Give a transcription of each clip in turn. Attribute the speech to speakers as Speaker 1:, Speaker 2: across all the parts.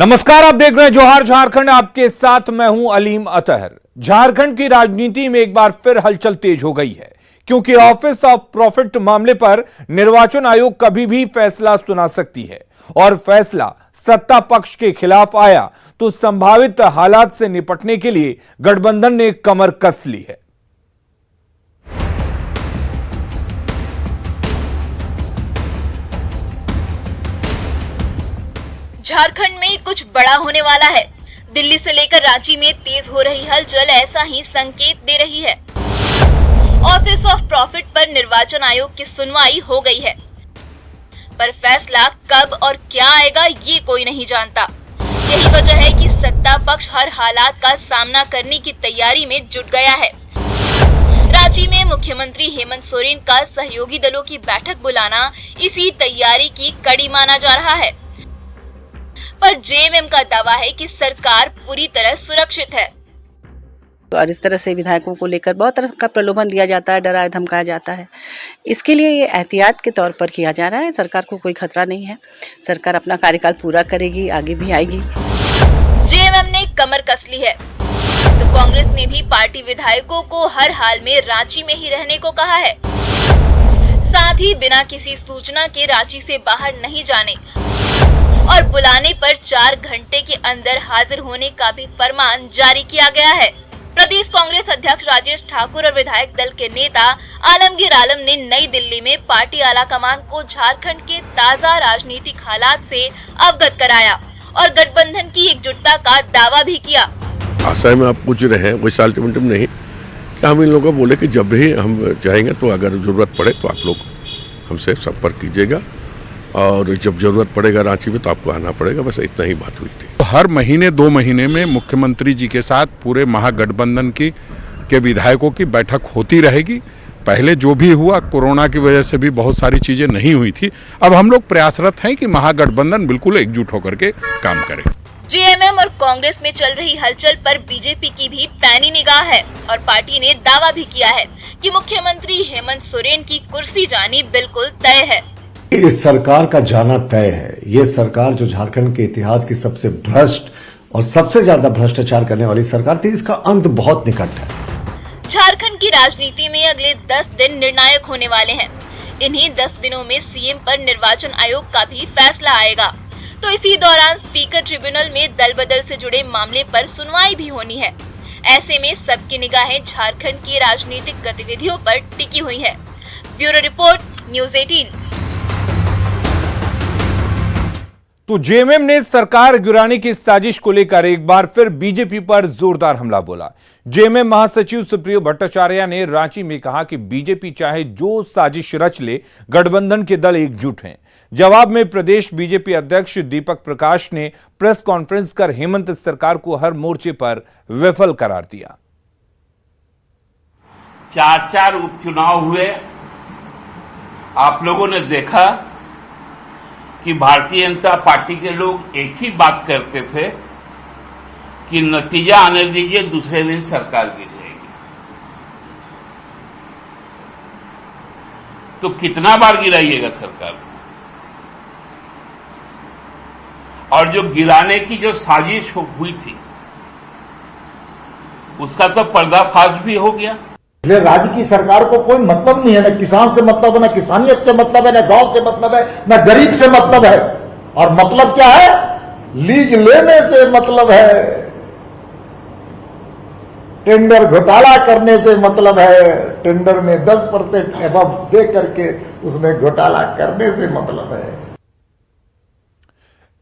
Speaker 1: नमस्कार, आप देख रहे हैं जोहार झारखंड। आपके साथ मैं हूं अलीम अतहर। झारखंड की राजनीति में एक बार फिर हलचल तेज हो गई है, क्योंकि ऑफिस ऑफ प्रॉफिट मामले पर निर्वाचन आयोग कभी भी फैसला सुना सकती है, और फैसला सत्ता पक्ष के खिलाफ आया तो संभावित हालात से निपटने के लिए गठबंधन ने कमर कस ली है।
Speaker 2: झारखंड में कुछ बड़ा होने वाला है। दिल्ली से लेकर रांची में तेज हो रही हलचल ऐसा ही संकेत दे रही है। ऑफिस ऑफ प्रॉफिट पर निर्वाचन आयोग की सुनवाई हो गई है, पर फैसला कब और क्या आएगा ये कोई नहीं जानता। यही वजह है कि सत्ता पक्ष हर हालात का सामना करने की तैयारी में जुट गया है। रांची में मुख्यमंत्री हेमंत सोरेन का सहयोगी दलों की बैठक बुलाना इसी तैयारी की कड़ी माना जा रहा है, पर जेएमएम का दावा है कि सरकार पूरी तरह सुरक्षित है।
Speaker 3: और इस तरह से विधायकों को लेकर बहुत तरह का प्रलोभन दिया जाता है, डराया धमकाया जाता है। इसके लिए ये एहतियात के तौर पर किया जा रहा है। सरकार को कोई खतरा नहीं है, सरकार अपना कार्यकाल पूरा करेगी, आगे भी आएगी।
Speaker 2: जेएमएम ने कमर कस ली है, तो कांग्रेस ने भी पार्टी विधायकों को हर हाल में रांची में ही रहने को कहा है, साथ ही बिना किसी सूचना के रांची से बाहर नहीं जाने और बुलाने पर 4 घंटे के अंदर हाजिर होने का भी फरमान जारी किया गया है। प्रदेश कांग्रेस अध्यक्ष राजेश ठाकुर और विधायक दल के नेता आलमगीर आलम ने नई दिल्ली में पार्टी आलाकमान को झारखंड के ताजा राजनीतिक हालात से अवगत कराया और गठबंधन की एकजुटता का दावा भी किया।
Speaker 4: आशा में आप पूछ रहे हैं, कोई अल्टीमेटम नहीं कि हम इन लोगों को बोले कि जब भी हम जाएंगे तो अगर जरूरत पड़े तो आप लोग हमसे संपर्क कीजिएगा, और जब जरूरत पड़ेगा रांची में तो आपको आना पड़ेगा। बस इतना ही बात हुई थी।
Speaker 5: हर महीने 2 महीने में मुख्यमंत्री जी के साथ पूरे महागठबंधन के विधायकों की बैठक होती रहेगी। पहले जो भी हुआ कोरोना की वजह से भी बहुत सारी चीजें नहीं हुई थी। अब हम लोग प्रयासरत हैं कि महागठबंधन बिल्कुल एकजुट होकर के काम करे।
Speaker 2: जेएमएम और कांग्रेस में चल रही हलचल पर बीजेपी की भी पैनी निगाह है, और पार्टी ने दावा भी किया है कि मुख्यमंत्री हेमंत सोरेन की कुर्सी जानी बिल्कुल तय है।
Speaker 6: इस सरकार का जाना तय है। ये सरकार जो झारखंड के इतिहास की सबसे भ्रष्ट और सबसे ज्यादा भ्रष्टाचार करने वाली सरकार थी, इसका अंत बहुत निकट है।
Speaker 2: झारखंड की राजनीति में अगले 10 दिन निर्णायक होने वाले हैं। इन्हीं 10 दिनों में सीएम पर निर्वाचन आयोग का भी फैसला आएगा, तो इसी दौरान स्पीकर ट्रिब्यूनल में दल बदल से जुड़े मामले पर सुनवाई भी होनी है। ऐसे में सबकी निगाहें झारखंड की राजनीतिक गतिविधियों पर टिकी हुई है। Bureau report, news 18।
Speaker 1: तो जेएमएम ने सरकार गिराने की साजिश को लेकर एक बार फिर बीजेपी पर जोरदार हमला बोला। जेएमएम महासचिव सुप्रियो भट्टाचार्य ने रांची में कहा कि बीजेपी चाहे जो साजिश रच ले, गठबंधन के दल एकजुट हैं। जवाब में प्रदेश बीजेपी अध्यक्ष दीपक प्रकाश ने प्रेस कॉन्फ्रेंस कर हेमंत सरकार को हर मोर्चे पर विफल करार दिया।
Speaker 7: 4 उपचुनाव हुए, आप लोगों ने देखा कि भारतीय जनता पार्टी के लोग एक ही बात करते थे कि नतीजा आने दीजिए, दूसरे दिन सरकार गिर जाएगी। तो कितना बार गिराइएगा सरकार? और जो गिराने की जो साजिश हुई थी उसका तो पर्दाफाश भी हो गया।
Speaker 8: इसलिए राज्य की सरकार को कोई मतलब नहीं है, न किसान से मतलब है, न किसानियत से मतलब है, न गांव से मतलब है, न गरीब से मतलब है। और मतलब क्या है? लीज लेने से मतलब है, टेंडर घोटाला करने से मतलब है, टेंडर में 10% एबव दे करके उसमें घोटाला करने से मतलब है।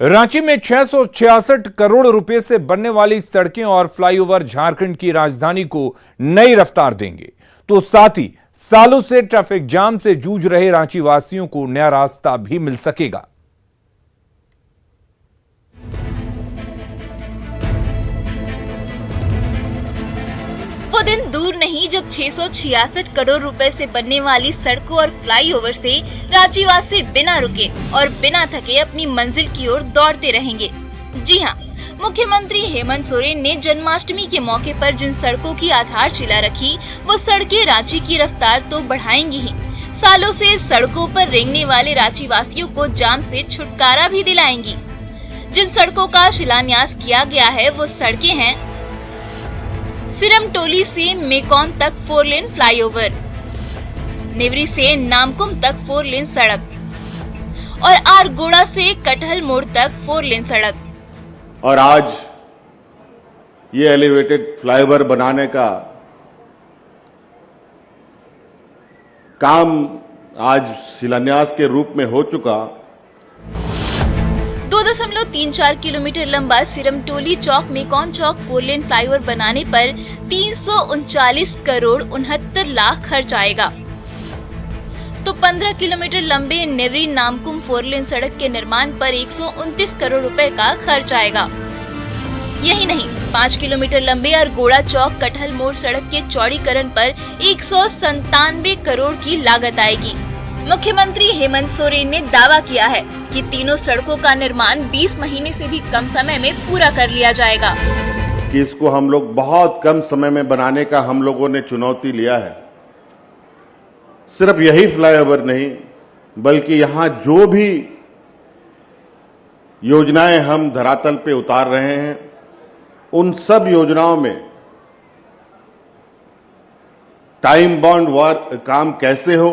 Speaker 1: रांची में 666 करोड़ रुपए से बनने वाली सड़कें और फ्लाईओवर झारखंड की राजधानी को नई रफ्तार देंगे, तो साथ ही सालों से ट्रैफिक जाम से जूझ रहे रांची वासियों को नया रास्ता भी मिल सकेगा।
Speaker 2: वो दिन दूर नहीं जब 666 करोड़ रुपए से बनने वाली सड़कों और फ्लाईओवर से रांचीवासी बिना रुके और बिना थके अपनी मंजिल की ओर दौड़ते रहेंगे। जी हाँ, मुख्यमंत्री हेमंत सोरेन ने जन्माष्टमी के मौके पर जिन सड़कों की आधारशिला रखी, वो सड़कें रांची की रफ्तार तो बढ़ाएंगी ही, सालों से सड़कों पर रेंगने वाले रांची वासियों को जाम से छुटकारा भी दिलाएंगी। जिन सड़कों का शिलान्यास किया गया है वो सड़कें हैं सिरमटोली से मेकॉन तक 4 लेन फ्लाईओवर, नेवरी से नामकुम तक 4 लेन सड़क और आरगोड़ा से कटहल मोड़ तक 4 लेन सड़क।
Speaker 9: और आज ये एलिवेटेड फ्लाईओवर बनाने का काम आज शिलान्यास के रूप में हो चुका।
Speaker 2: 2.34 किलोमीटर लंबा सिरमटोली चौक मेकॉन चौक 4 लेन फ्लाईओवर बनाने पर 339 करोड़ 69 लाख खर्च आएगा। तो 15 किलोमीटर लंबे नेवरी नामकुम 4 लेन सड़क के निर्माण पर 129 करोड़ रुपए का खर्च आएगा। यही नहीं, 5 किलोमीटर लंबे अरगोड़ा चौक कटहल मोड़ सड़क के चौड़ीकरण पर 197 करोड़ की लागत आएगी। मुख्यमंत्री हेमंत सोरेन ने दावा किया है कि तीनों सड़कों का निर्माण 20 महीने से भी कम समय में पूरा कर लिया जाएगा।
Speaker 9: कि इसको हम लोग बहुत कम समय में बनाने का हम लोगों ने चुनौती लिया है। सिर्फ यही फ्लाईओवर नहीं, बल्कि यहां जो भी योजनाएं हम धरातल पे उतार रहे हैं, उन सब योजनाओं में टाइम बाउंड वर्क काम कैसे हो,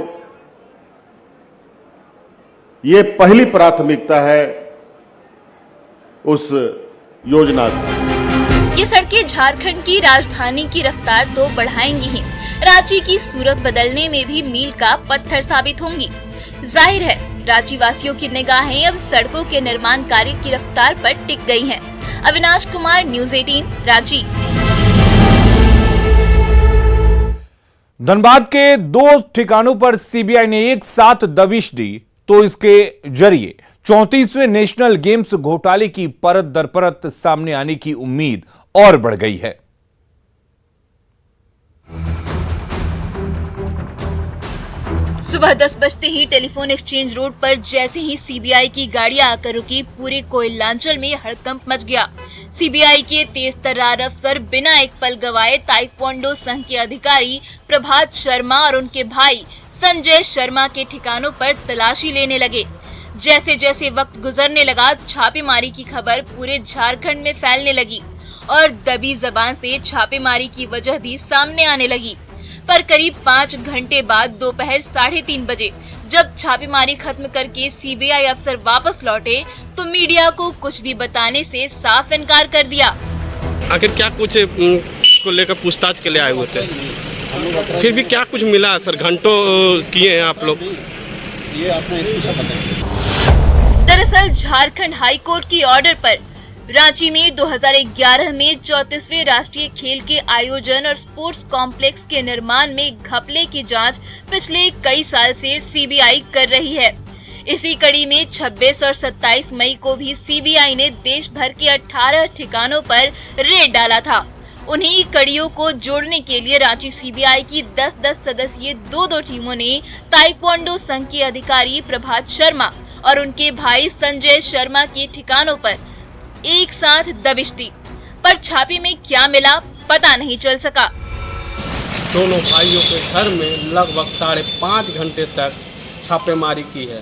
Speaker 9: ये पहली प्राथमिकता है उस योजना की।
Speaker 2: ये सड़कें झारखंड की राजधानी की रफ्तार तो बढ़ाएंगी ही, रांची की सूरत बदलने में भी मील का पत्थर साबित होंगी। जाहिर है, रांची वासियों की निगाहें अब सड़कों के निर्माण कार्य की रफ्तार पर टिक गई हैं। अविनाश कुमार, न्यूज़ 18, रांची।
Speaker 1: धनबाद के 2 ठिकानों पर सीबीआई ने एक साथ दबिश दी तो इसके जरिए 34वें नेशनल गेम्स घोटाले की परत दर परत सामने आने की उम्मीद और बढ़ गई है।
Speaker 2: सुबह 10 बजते ही टेलीफोन एक्सचेंज रोड पर जैसे ही सीबीआई की गाड़ियां आकर रुकी, पूरे कोयलांचल में हड़कंप मच गया। सीबीआई के तेज तर्रार अफसर बिना एक पल गवाए ताइक्वांडो संघ के अधिकारी प्रभात शर्मा और उनके भाई संजय शर्मा के ठिकानों पर तलाशी लेने लगे। जैसे जैसे वक्त गुजरने लगा, छापेमारी की खबर पूरे झारखंड में फैलने लगी और दबी जबान से छापेमारी की वजह भी सामने आने लगी। पर करीब 5 घंटे बाद दोपहर 3:30 बजे जब छापेमारी खत्म करके सीबीआई अफसर वापस लौटे तो मीडिया को कुछ भी बताने से साफ इनकार कर दिया।
Speaker 10: आखिर क्या कुछ को लेकर पूछताछ के लिए आए हुए थे, फिर भी क्या कुछ मिला सर? घंटों किए हैं आप लोग।
Speaker 11: ये आपने इसको बताया।
Speaker 2: दरअसल झारखंड हाई कोर्ट की ऑर्डर पर रांची में 2011 में 34वें राष्ट्रीय खेल के आयोजन और स्पोर्ट्स कॉम्प्लेक्स के निर्माण में घपले की जांच पिछले कई साल से सीबीआई कर रही है। इसी कड़ी में 26 और 27 मई को भी सीबीआई ने देश भर के 18 ठिकानों पर रेड डाला था। उन्हीं कड़ियों को जोड़ने के लिए रांची सीबीआई की 10-10 सदस्यीय 2-2 टीमों ने ताइक्वांडो संघ के अधिकारी प्रभात शर्मा और उनके भाई संजय शर्मा के ठिकानों पर एक साथ दबिश दी, पर छापे में क्या मिला पता नहीं चल सका।
Speaker 10: दोनों भाइयों के घर में लगभग 5.5 घंटे तक छापेमारी की है।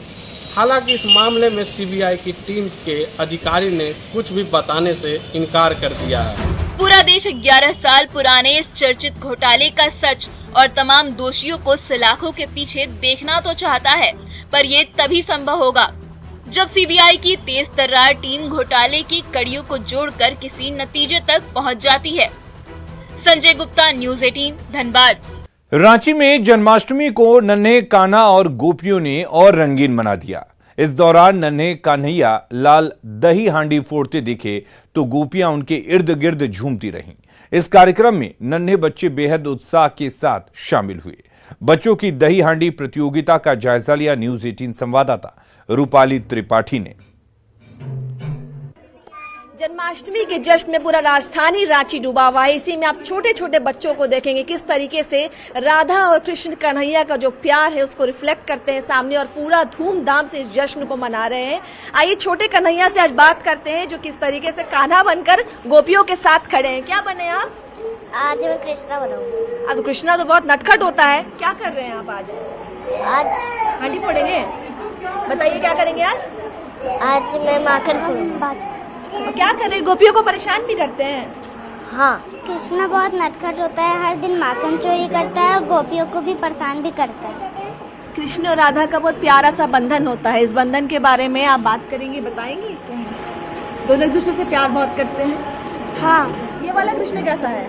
Speaker 10: हालांकि इस मामले में सीबीआई की टीम के अधिकारी ने कुछ भी बताने से इनकार कर दिया है।
Speaker 2: पूरा देश 11 साल पुराने इस चर्चित घोटाले का सच और तमाम दोषियों को सलाखों के पीछे देखना तो चाहता है, पर ये तभी संभव होगा जब सीबीआई की तेज तर्रार टीम घोटाले की कड़ियों को जोड़कर किसी नतीजे तक पहुंच जाती है। संजय गुप्ता, न्यूज़ 18, धनबाद।
Speaker 1: रांची में जन्माष्टमी को नन्हे कान्हा और गोपियों ने और रंगीन बना दिया। इस दौरान नन्हे कान्हैया लाल दही हांडी फोड़ते दिखे तो गोपियां उनके इर्द गिर्द झूमती रहीं। इस कार्यक्रम में नन्हे बच्चे बेहद उत्साह के साथ शामिल हुए। बच्चों की दही हांडी प्रतियोगिता का जायजा लिया न्यूज़ 18 संवाददाता रूपाली त्रिपाठी ने।
Speaker 12: जन्माष्टमी के जश्न में पूरा राजधानी रांची डूबा हुआ है। इसी में आप छोटे छोटे बच्चों को देखेंगे किस तरीके से राधा और कृष्ण कन्हैया का जो प्यार है उसको रिफ्लेक्ट करते हैं सामने और पूरा धूमधाम से इस जश्न को मना रहे हैं। आइए छोटे कन्हैया से आज बात करते हैं जो किस तरीके से कान्हा बनकर गोपियों के साथ खड़े हैं। क्या बने आप?
Speaker 13: आज मैं कृष्णा बनाऊंगा।
Speaker 12: अब कृष्णा तो बहुत नटखट होता है, क्या कर रहे हैं आप आज?
Speaker 13: आज
Speaker 12: हांडी फोड़ेंगे, बताइए क्या करेंगे आज?
Speaker 13: आज मैं माखन फोड़ूंगा।
Speaker 12: और क्या कर रहे हैं? गोपियों को परेशान भी करते हैं।
Speaker 13: हाँ, कृष्णा बहुत नटखट होता है, हर दिन माखन चोरी करता है और गोपियों को भी परेशान भी करता है।
Speaker 12: कृष्ण और राधा का बहुत प्यारा सा बंधन होता है, इस बंधन के बारे में आप बात करेंगे, बताएंगे क्या है? दोनों एक दूसरे से प्यार बहुत करते हैं।
Speaker 13: हाँ,
Speaker 12: ये वाला कृष्ण कैसा है?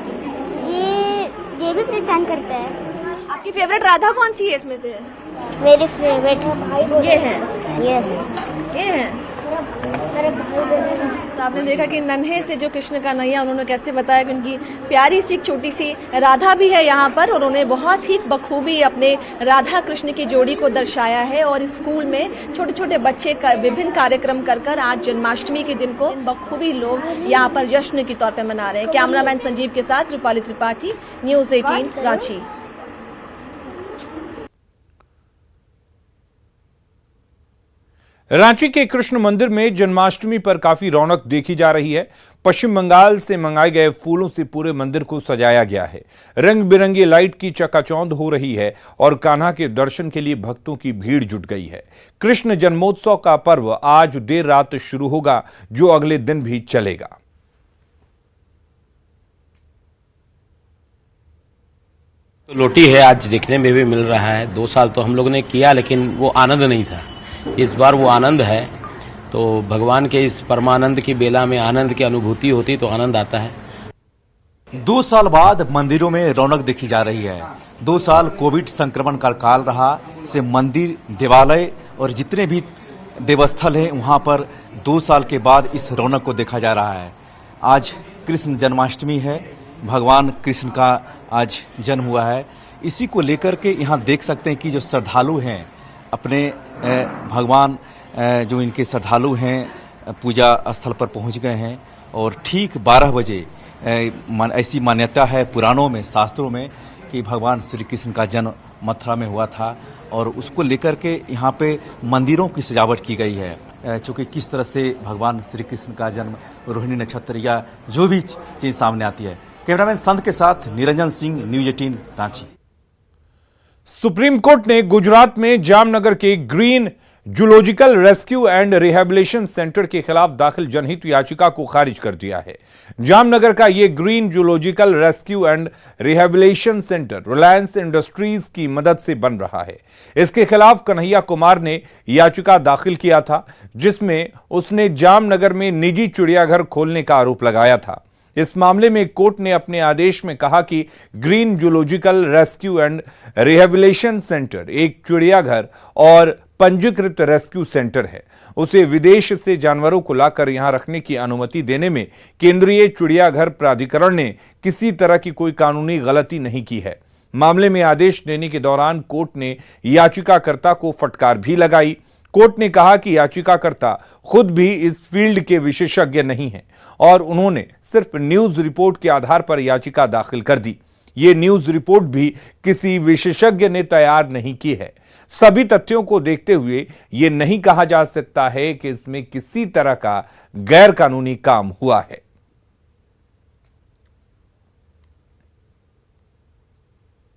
Speaker 13: ये भी परेशान करता है।
Speaker 12: आपकी फेवरेट राधा कौन सी है इसमें से?
Speaker 13: मेरी फेवरेट है भाई।
Speaker 12: ये है,
Speaker 13: ये है,
Speaker 12: ये है
Speaker 13: मेरे भाई।
Speaker 12: तो आपने देखा कि नन्हे से जो कृष्ण का नैया, उन्होंने कैसे बताया कि उनकी प्यारी सी छोटी सी राधा भी है यहाँ पर, और उन्होंने बहुत ही बखूबी अपने राधा कृष्ण की जोड़ी को दर्शाया है। और स्कूल में छोटे छोटे बच्चे का विभिन्न कार्यक्रम कर आज जन्माष्टमी के दिन को बखूबी लोग यहाँ पर जश्न के तौर पर मना रहे हैं। कैमरामैन संजीव के साथ रूपाली त्रिपाठी, न्यूज 18 रांची।
Speaker 1: रांची के कृष्ण मंदिर में जन्माष्टमी पर काफी रौनक देखी जा रही है। पश्चिम बंगाल से मंगाए गए फूलों से पूरे मंदिर को सजाया गया है। रंग बिरंगी लाइट की चकाचौंध हो रही है और कान्हा के दर्शन के लिए भक्तों की भीड़ जुट गई है। कृष्ण जन्मोत्सव का पर्व आज देर रात शुरू होगा, जो अगले दिन भी चलेगा।
Speaker 14: तो लोटी है, आज देखने में भी मिल रहा है। 2 साल तो हम लोगों ने किया, लेकिन वो आनंद नहीं था। इस बार वो आनंद है, तो भगवान के इस परमानंद की बेला में आनंद की अनुभूति होती तो आनंद आता है।
Speaker 15: 2 साल बाद मंदिरों में रौनक देखी जा रही है। 2 साल कोविड संक्रमण का काल रहा, से मंदिर, देवालय और जितने भी देवस्थल हैं वहां पर 2 साल के बाद इस रौनक को देखा जा रहा है। आज कृष्ण जन्माष्टमी है, भगवान कृष्ण का आज जन्म हुआ है। इसी को लेकर के यहाँ देख सकते हैं कि जो श्रद्धालु हैं अपने भगवान, जो इनके श्रद्धालु हैं पूजा स्थल पर पहुंच गए हैं। और ठीक 12 बजे ऐसी मान्यता है पुराणों में, शास्त्रों में, कि भगवान श्री कृष्ण का जन्म मथुरा में हुआ था, और उसको लेकर के यहाँ पे मंदिरों की सजावट की गई है। चूँकि किस तरह से भगवान श्री कृष्ण का जन्म रोहिणी नक्षत्र या जो भी चीज़ सामने आती है। कैमरामैन संत के साथ Niranjan Singh, news 18 Ranchi.
Speaker 1: Supreme court ने गुजरात में जामनगर के green zoological rescue and rehabilitation centre के खिलाफ दाखिल जनहित याचिका को खारिज कर दिया है। जामनगर का यह green zoological rescue and rehabilitation centre Reliance industries की मदद से बन रहा है। इसके खिलाफ कन्हैया कुमार ने याचिका दाखिल किया था, जिसमें उसने जामनगर में निजी चिड़ियाघर खोलने का आरोप लगाया था। इस मामले में कोर्ट ने अपने आदेश में कहा कि green zoological rescue and rehabilitation centre एक चिड़ियाघर और पंजीकृत रेस्क्यू सेंटर है। उसे विदेश से जानवरों को लाकर यहां रखने की अनुमति देने में केंद्रीय चिड़ियाघर प्राधिकरण ने किसी तरह की कोई कानूनी गलती नहीं की है। मामले में आदेश देने के दौरान कोर्ट ने याचिकाकर्ता को फटकार भी लगाई। कोर्ट ने कहा कि याचिकाकर्ता खुद भी इस फील्ड के विशेषज्ञ नहीं हैं और उन्होंने सिर्फ न्यूज रिपोर्ट के आधार पर याचिका दाखिल कर दी। ये न्यूज रिपोर्ट भी किसी विशेषज्ञ ने तैयार नहीं की है। सभी तथ्यों को देखते हुए ये नहीं कहा जा सकता है कि इसमें किसी तरह का गैर कानूनी काम हुआ है।